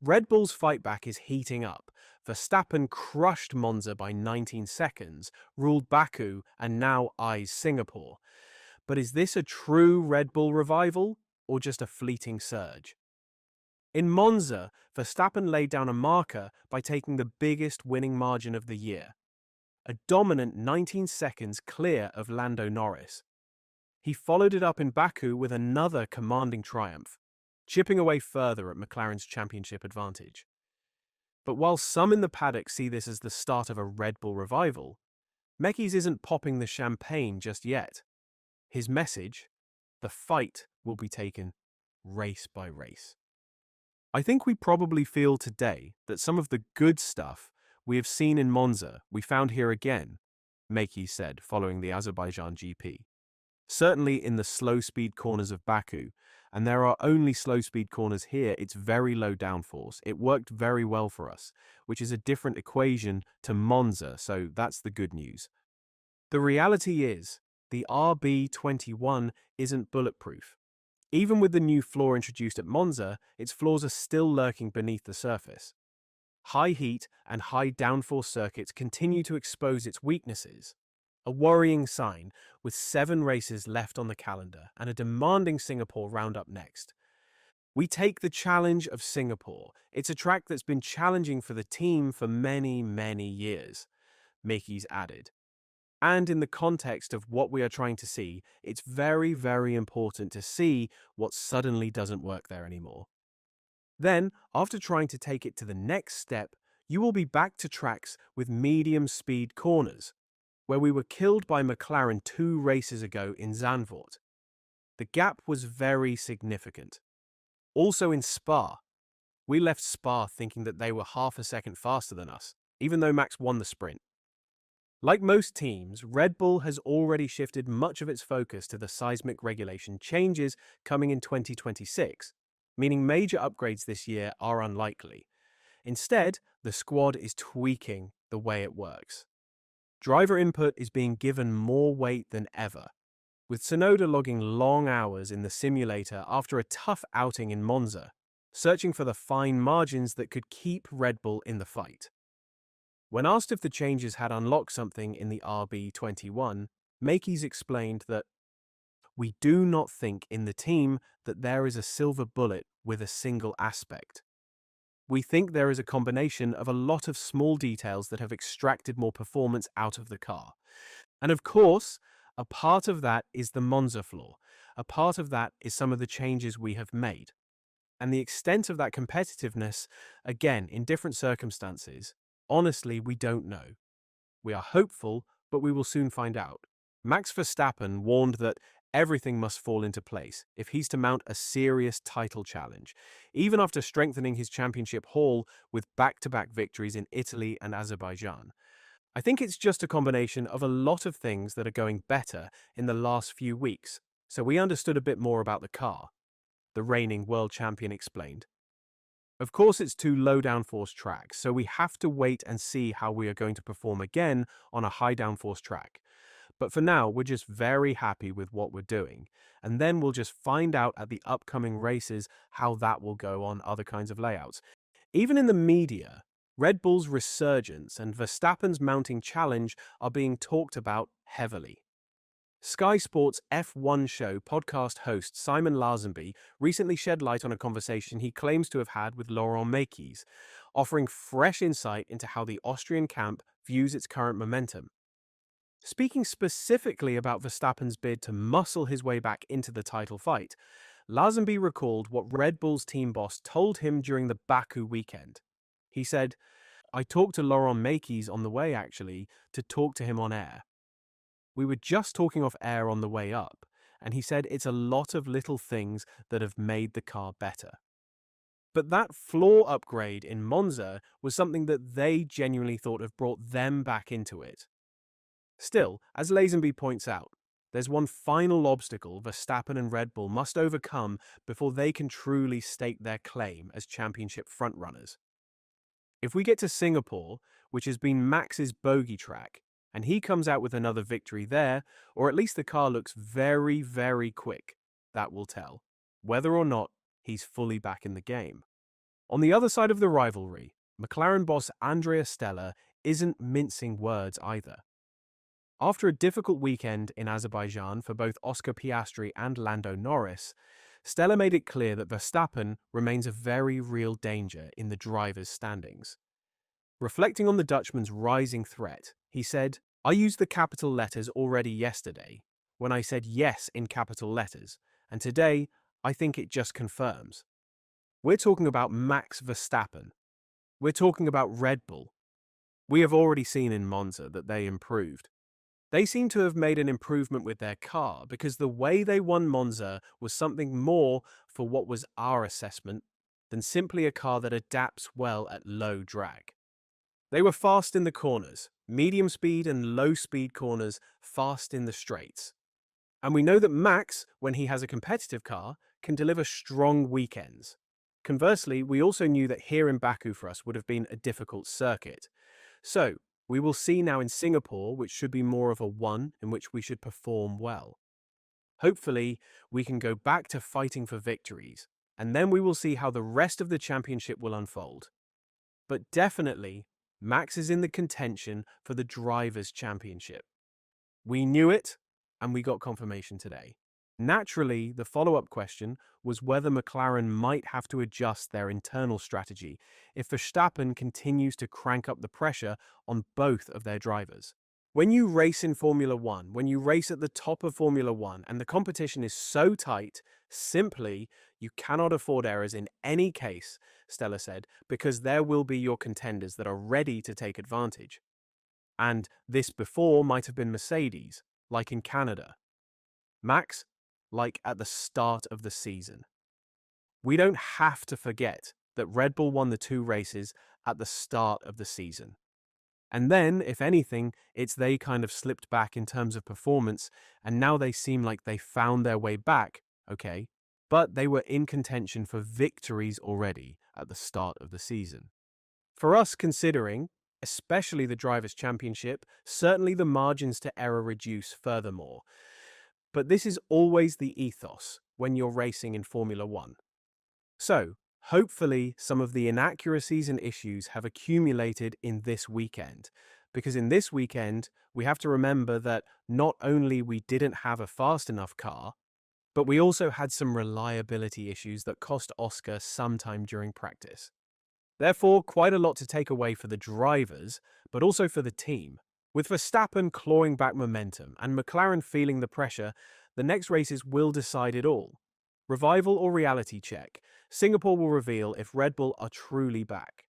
Red Bull's fight back is heating up. Verstappen crushed Monza by 19 seconds, ruled Baku, and now eyes Singapore. But is this a true Red Bull revival, or just a fleeting surge? In Monza, Verstappen laid down a marker by taking the biggest winning margin of the year, a dominant 19 seconds clear of Lando Norris. He followed it up in Baku with another commanding triumph, chipping away further at McLaren's championship advantage. But while some in the paddock see this as the start of a Red Bull revival, Mekies isn't popping the champagne just yet. His message: the fight will be taken race by race. I think we probably feel today that some of the good stuff we have seen in Monza we found here again, Mekies said following the Azerbaijan GP. Certainly in the slow-speed corners of Baku, and there are only slow-speed corners here, it's very low downforce. It worked very well for us, which is a different equation to Monza, so that's the good news. The reality is, the RB21 isn't bulletproof. Even with the new floor introduced at Monza, its flaws are still lurking beneath the surface. High heat and high downforce circuits continue to expose its weaknesses. A worrying sign, with 7 races left on the calendar and a demanding Singapore roundup next. We take the challenge of Singapore. It's a track that's been challenging for the team for many, many years, Mekies added. And in the context of what we are trying to see, it's very, very important to see what suddenly doesn't work there anymore. Then, after trying to take it to the next step, you will be back to tracks with medium-speed corners, where we were killed by McLaren 2 races ago in Zandvoort. The gap was very significant. Also in Spa, we left Spa thinking that they were half a second faster than us, even though Max won the sprint. Like most teams, Red Bull has already shifted much of its focus to the seismic regulation changes coming in 2026, meaning major upgrades this year are unlikely. Instead, the squad is tweaking the way it works. Driver input is being given more weight than ever, with Tsunoda logging long hours in the simulator after a tough outing in Monza, searching for the fine margins that could keep Red Bull in the fight. When asked if the changes had unlocked something in the RB21, Mekies explained that, "We do not think in the team that there is a silver bullet with a single aspect. We think there is a combination of a lot of small details that have extracted more performance out of the car. And of course, a part of that is the Monza flaw. A part of that is some of the changes we have made. And the extent of that competitiveness, again, in different circumstances, honestly, we don't know. We are hopeful, but we will soon find out." Max Verstappen warned that everything must fall into place if he's to mount a serious title challenge, even after strengthening his championship haul with back-to-back victories in Italy and Azerbaijan. "I think it's just a combination of a lot of things that are going better in the last few weeks, so we understood a bit more about the car," the reigning world champion explained. Of course, it's 2 low downforce tracks, so we have to wait and see how we are going to perform again on a high downforce track. But for now, we're just very happy with what we're doing, and then we'll just find out at the upcoming races how that will go on other kinds of layouts. Even in the media, Red Bull's resurgence and Verstappen's mounting challenge are being talked about heavily. Sky Sports F1 show podcast host Simon Lazenby recently shed light on a conversation he claims to have had with Laurent Mekies, offering fresh insight into how the Austrian camp views its current momentum. Speaking specifically about Verstappen's bid to muscle his way back into the title fight, Lazenby recalled what Red Bull's team boss told him during the Baku weekend. He said, "I talked to Laurent Mekies on the way, actually, to talk to him on air. We were just talking off air on the way up, and he said it's a lot of little things that have made the car better." But that floor upgrade in Monza was something that they genuinely thought have brought them back into it. Still, as Lazenby points out, there's one final obstacle Verstappen and Red Bull must overcome before they can truly stake their claim as championship frontrunners. If we get to Singapore, which has been Max's bogey track, and he comes out with another victory there, or at least the car looks very, very quick, that will tell whether or not he's fully back in the game. On the other side of the rivalry, McLaren boss Andrea Stella isn't mincing words either. After a difficult weekend in Azerbaijan for both Oscar Piastri and Lando Norris, Stella made it clear that Verstappen remains a very real danger in the drivers' standings. Reflecting on the Dutchman's rising threat, he said, "I used the capital letters already yesterday, when I said yes in capital letters, and today I think it just confirms." We're talking about Max Verstappen. We're talking about Red Bull. We have already seen in Monza that they improved. They seem to have made an improvement with their car because the way they won Monza was something more, for what was our assessment, than simply a car that adapts well at low drag. They were fast in the corners, medium speed and low speed corners, fast in the straights. And we know that Max, when he has a competitive car, can deliver strong weekends. Conversely, we also knew that here in Baku for us would have been a difficult circuit. So, we will see now in Singapore, which should be more of a one in which we should perform well. Hopefully, we can go back to fighting for victories, and then we will see how the rest of the championship will unfold. But definitely, Max is in the contention for the Drivers' Championship. We knew it, and we got confirmation today. Naturally, the follow-up question was whether McLaren might have to adjust their internal strategy if Verstappen continues to crank up the pressure on both of their drivers. When you race in Formula One, when you race at the top of Formula One and the competition is so tight, simply, you cannot afford errors in any case, Stella said, because there will be your contenders that are ready to take advantage. And this before might have been Mercedes, like in Canada. Max, like at the start of the season. We don't have to forget that Red Bull won the 2 races at the start of the season. And then, if anything, it's they kind of slipped back in terms of performance, and now they seem like they found their way back, okay, but they were in contention for victories already at the start of the season. For us considering, especially the Drivers' Championship, certainly the margins to error reduce furthermore. But this is always the ethos when you're racing in Formula One. So, hopefully some of the inaccuracies and issues have accumulated in this weekend, because in this weekend, we have to remember that not only we didn't have a fast enough car, but we also had some reliability issues that cost Oscar some time during practice. Therefore, quite a lot to take away for the drivers, but also for the team. With Verstappen clawing back momentum and McLaren feeling the pressure, the next races will decide it all. Revival or reality check, Singapore will reveal if Red Bull are truly back.